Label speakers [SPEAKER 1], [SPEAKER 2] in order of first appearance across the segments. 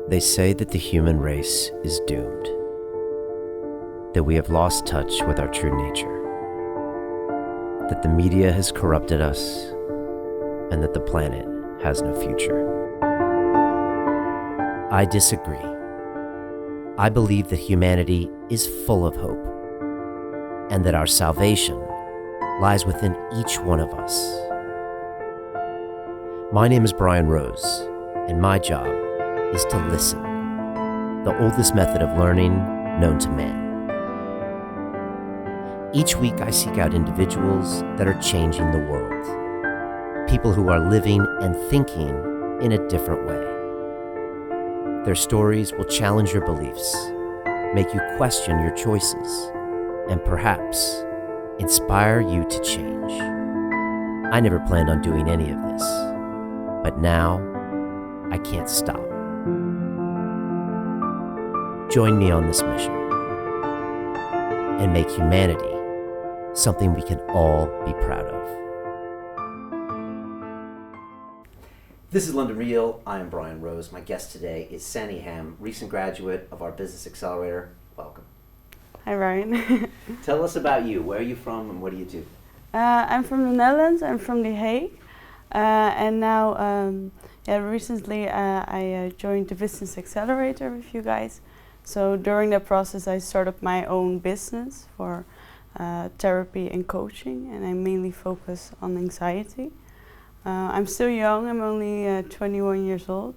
[SPEAKER 1] They say that the human race is doomed, that we have lost touch with our true nature, that the media has corrupted us, and that the planet has no future. I disagree. I believe that humanity is full of hope, and that our salvation lies within each one of us. My name is Brian Rose, and my job is to listen, the oldest method of learning known to man. Each week I seek out individuals that are changing the world, people who are living and thinking in a different way. Their stories will challenge your beliefs, make you question your choices, and perhaps inspire you to change. I never planned on doing any of this, but now I can't stop. Join me on this mission and make humanity something we can all be proud of. This is London Real. I am Brian Rose. My guest today is Sanne Ham, recent graduate of our Business Accelerator. Welcome.
[SPEAKER 2] Hi, Ryan.
[SPEAKER 1] Tell us about you. Where are you from and what do you do?
[SPEAKER 2] I'm from the Netherlands. I'm from The Hague. And now, recently I joined the Business Accelerator with you guys. So during that process, I started my own business for therapy and coaching, and I mainly focus on anxiety. I'm still young. I'm only 21 years old.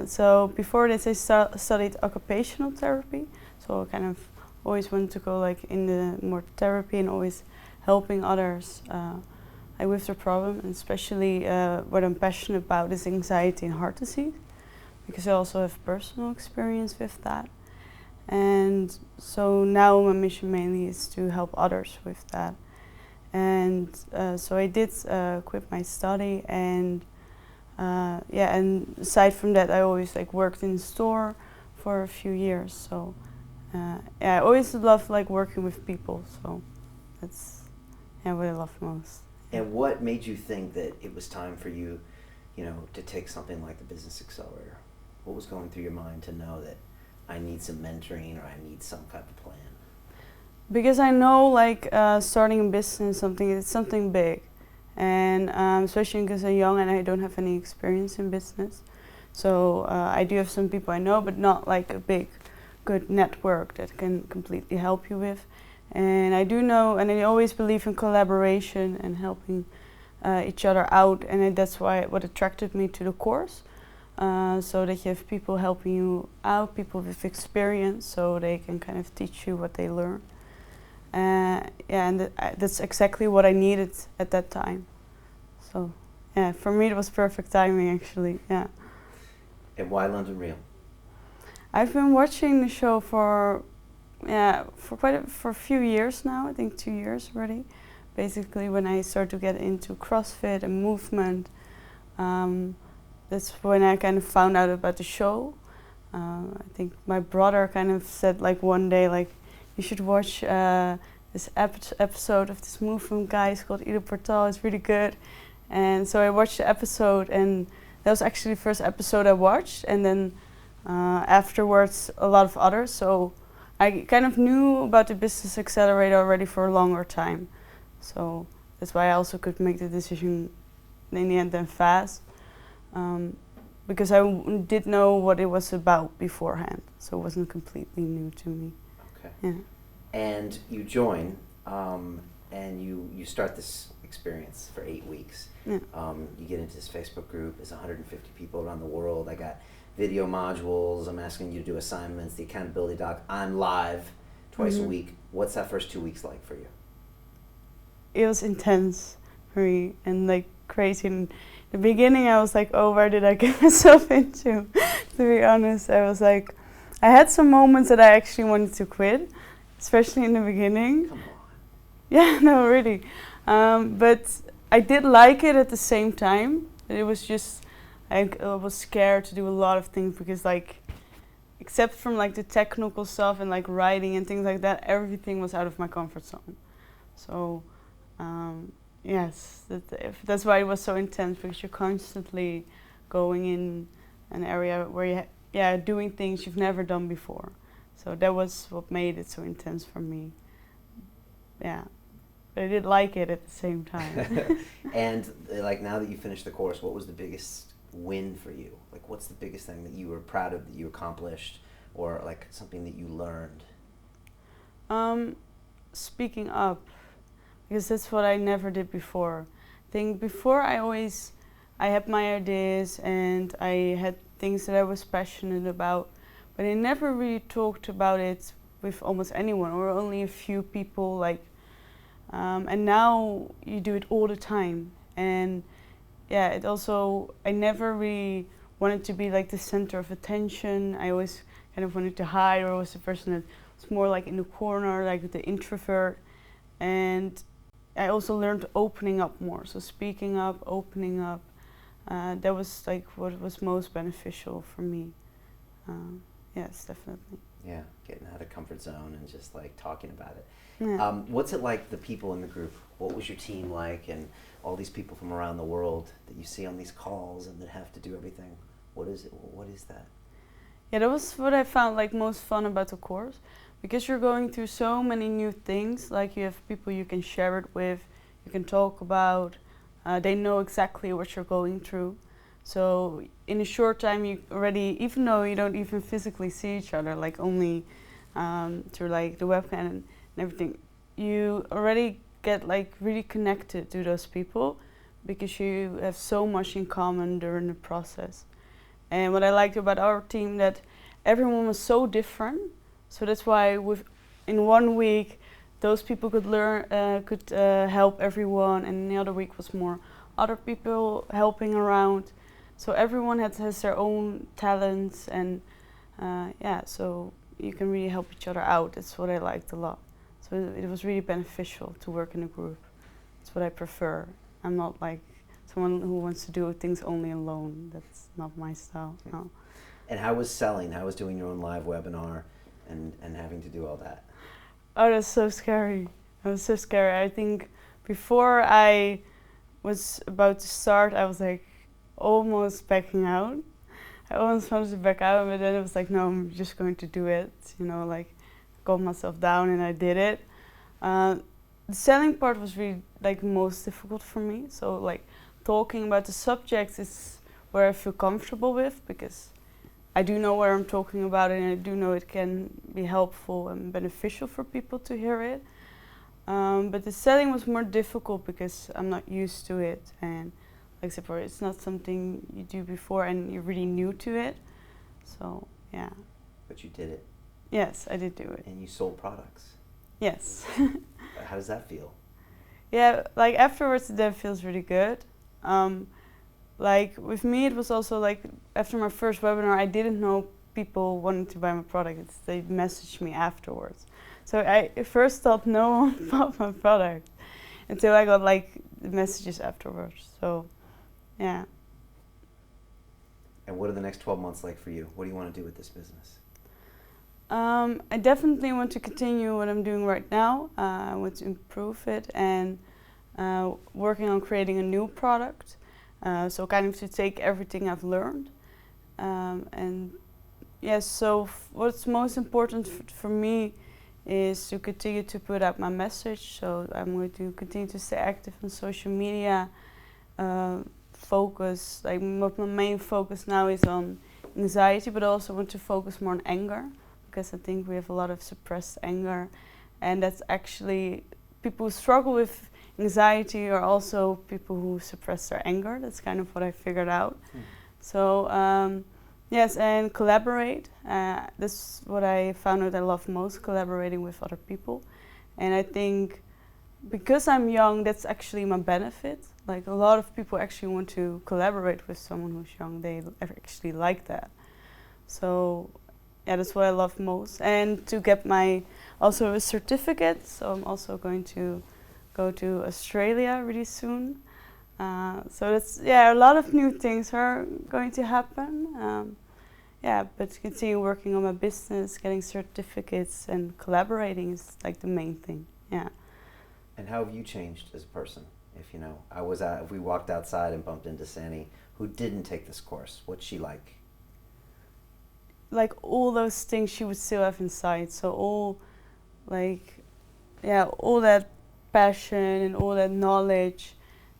[SPEAKER 2] So before this, I studied occupational therapy. So I kind of always wanted to go like in the more therapy and always helping others with their problem, and especially what I'm passionate about is anxiety and heart disease, because I also have personal experience with that. And so now my mission mainly is to help others with that. And so I did quit my study, and and aside from that, I always like worked in the store for a few years. So I always love like working with people. So that's what I love most.
[SPEAKER 1] And what made you think that it was time for you, to take something like the Business Accelerator? What was going through your mind to know that I need some mentoring or I need some type of plan?
[SPEAKER 2] Because I know like starting a business, it's something big, and especially because I'm young and I don't have any experience in business. So I do have some people I know, but not like a big, good network that can completely help you with. And I do know, and I always believe in collaboration and helping each other out, and that's what attracted me to the course. So that you have people helping you out, people with experience, so they can kind of teach you what they learn. That's exactly what I needed at that time. So, for me it was perfect timing actually. Yeah.
[SPEAKER 1] And why London Real?
[SPEAKER 2] I've been watching the show for a few years now. I think 2 years already. Basically, when I started to get into CrossFit and movement. That's when I kind of found out about the show. I think my brother kind of said like one day like, you should watch this episode of this movement guy. It's called Ieder Portal. It's really good. And so I watched the episode, and that was actually the first episode I watched. And then afterwards a lot of others. So I kind of knew about the Business Accelerator already for a longer time. So that's why I also could make the decision in the end then fast. Because I did know what it was about beforehand, so it wasn't completely new to me.
[SPEAKER 1] Okay.
[SPEAKER 2] Yeah.
[SPEAKER 1] And you join, and you start this experience for 8 weeks.
[SPEAKER 2] Yeah.
[SPEAKER 1] You get into this Facebook group. There's 150 people around the world. I got video modules. I'm asking you to do assignments. The accountability doc. I'm live twice a week. What's that first 2 weeks like for you?
[SPEAKER 2] It was intense for me and like crazy. In the beginning, I was like, "Oh, where did I get myself into?" To be honest, I was like, I had some moments that I actually wanted to quit, especially in the beginning.
[SPEAKER 1] Come on.
[SPEAKER 2] Yeah, no, really. But I did like it at the same time. It was just, I was scared to do a lot of things because like, except from like the technical stuff and like writing and things like that, everything was out of my comfort zone. So, yes, that's why it was so intense, because you're constantly going in an area where doing things you've never done before. So that was what made it so intense for me. Yeah, but I did like it at the same time.
[SPEAKER 1] And like now that you finished the course, what was the biggest win for you? Like what's the biggest thing that you were proud of that you accomplished, or like something that you learned?
[SPEAKER 2] Speaking up, because that's what I never did before. I think before I had my ideas and I had things that I was passionate about, but I never really talked about it with almost anyone or only a few people. And now you do it all the time. And it also, I never really wanted to be like the center of attention. I always kind of wanted to hide, or was the person that was more like in the corner, like the introvert. And I also learned opening up more. So speaking up, opening up, that was like what was most beneficial for me. Yes, definitely.
[SPEAKER 1] Yeah, getting out of comfort zone and just like talking about it.
[SPEAKER 2] Yeah.
[SPEAKER 1] What's it like, the people in the group? What was your team like, and all these people from around the world that you see on these calls and that have to do everything? What is it? What is that?
[SPEAKER 2] Yeah, that was what I found like most fun about the course, because you're going through so many new things. Like you have people you can share it with, you can talk about. They know exactly what you're going through. So in a short time, you already, even though you don't even physically see each other, like only through like the webcam and everything, you already get like really connected to those people because you have so much in common during the process. And what I liked about our team, that everyone was so different. So that's why in 1 week, those people could learn, could help everyone, and the other week was more other people helping around. So everyone has their own talents, and so you can really help each other out. That's what I liked a lot. So it was really beneficial to work in a group. That's what I prefer. I'm not like someone who wants to do things only alone. That's not my style. No.
[SPEAKER 1] And how was selling? How was doing your own live webinar and having to do all that?
[SPEAKER 2] Oh, that's so scary. That was so scary. I think before I was about to start, I was like almost backing out. I almost wanted to back out, but then it was like, no, I'm just going to do it. Like calm myself down, and I did it. The selling part was really like most difficult for me. So like talking about the subjects is where I feel comfortable with, because I do know what I'm talking about, and I do know it can be helpful and beneficial for people to hear it. But the selling was more difficult because I'm not used to it, and like I said, it's not something you do before and you're really new to it. So yeah.
[SPEAKER 1] But you did it.
[SPEAKER 2] Yes, I did do it.
[SPEAKER 1] And you sold products.
[SPEAKER 2] Yes.
[SPEAKER 1] How does that feel?
[SPEAKER 2] Yeah, like afterwards that feels really good. Like with me, it was also like after my first webinar, I didn't know people wanted to buy my product. They messaged me afterwards. So I first thought no one bought my product until I got like the messages afterwards. So yeah.
[SPEAKER 1] And what are the next 12 months like for you? What do you want to do with this business?
[SPEAKER 2] I definitely want to continue what I'm doing right now. I want to improve it and working on creating a new product. So kind of to take everything I've learned. And yes, so what's most important for me is to continue to put out my message. So I'm going to continue to stay active on social media. Focus, like my main focus now is on anxiety, but I also want to focus more on anger, because I think we have a lot of suppressed anger, and that's actually people who struggle with anxiety are also people who suppress their anger. That's kind of what I figured out. So yes, and collaborate. That's what I found out I love most, collaborating with other people. And I think because I'm young, that's actually my benefit. Like a lot of people actually want to collaborate with someone who's young. They actually like that. So yeah, that's what I love most. And to get my also a certificate. So I'm also going to go to Australia really soon. So that's, a lot of new things are going to happen. But continue working on my business, getting certificates, and collaborating is like the main thing. Yeah.
[SPEAKER 1] And how have you changed as a person? If we walked outside and bumped into Sanne, who didn't take this course, what's she like?
[SPEAKER 2] like all those things she would still have inside. So all all that passion and all that knowledge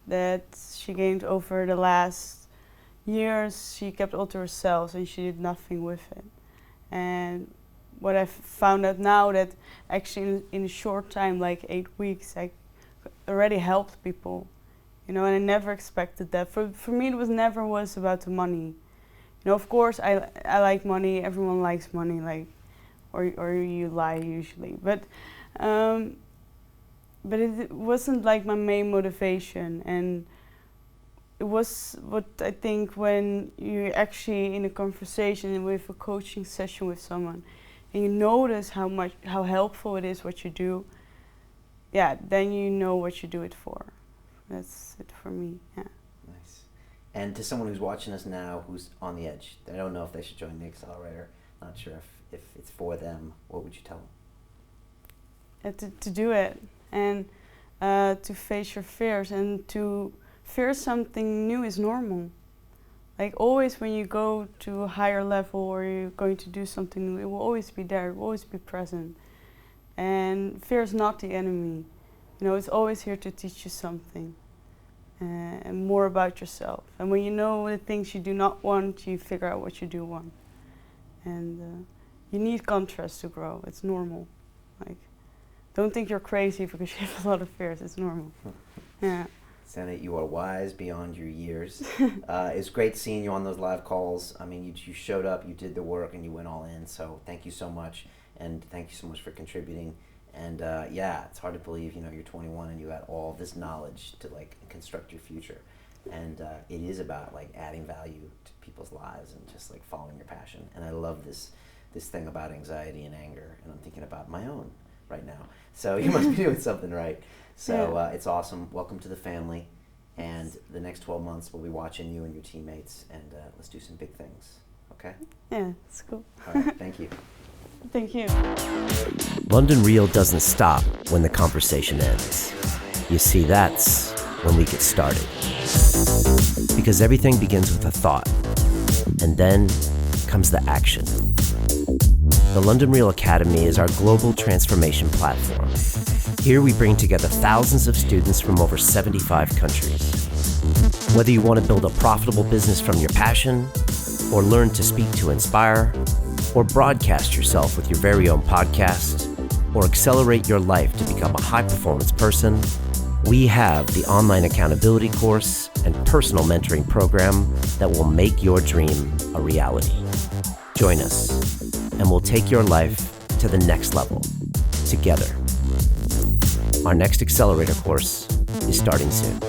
[SPEAKER 2] that she gained over the last years, she kept all to herself and she did nothing with it. And what I've found out now, that actually in a short time, like 8 weeks, I already helped people, and I never expected that. For me, it never was about the money. Of course, I like money. Everyone likes money, or you lie usually. But it wasn't like my main motivation, and it was what I think when you're actually in a conversation with a coaching session with someone, and you notice how helpful it is what you do. Yeah, then you know what you do it for. That's it for me. Yeah.
[SPEAKER 1] Nice. And to someone who's watching us now, who's on the edge, they don't know if they should join the Accelerator, not sure if it's for them, what would you tell them?
[SPEAKER 2] To do it, and to face your fears, and to fear something new is normal. Like always when you go to a higher level or you're going to do something new, it will always be there, it will always be present. And fear is not the enemy. It's always here to teach you something and more about yourself. And when you know the things you do not want, you figure out what you do want. And you need contrast to grow. It's normal. Don't think you're crazy because you have a lot of fears. It's normal. Yeah.
[SPEAKER 1] Sanne, you are wise beyond your years. It's great seeing you on those live calls. I mean, you showed up, you did the work, and you went all in. So thank you so much, and thank you so much for contributing. And it's hard to believe, you're 21 and you got all this knowledge to construct your future. And it is about adding value to people's lives and just following your passion. And I love this thing about anxiety and anger, and I'm thinking about my own right now. So you must be doing something right. So it's awesome. Welcome to the family. And the next 12 months we'll be watching you and your teammates, and let's do some big things. Okay?
[SPEAKER 2] Yeah, it's cool.
[SPEAKER 1] All right, thank you.
[SPEAKER 2] Thank you.
[SPEAKER 1] London Real doesn't stop when the conversation ends. You see, that's when we get started. Because everything begins with a thought, and then comes the action. The London Real Academy is our global transformation platform. Here we bring together thousands of students from over 75 countries. Whether you want to build a profitable business from your passion, or learn to speak to inspire, or broadcast yourself with your very own podcast, or accelerate your life to become a high-performance person, we have the online accountability course and personal mentoring program that will make your dream a reality. Join us, and we'll take your life to the next level, together. Our next Accelerator course is starting soon.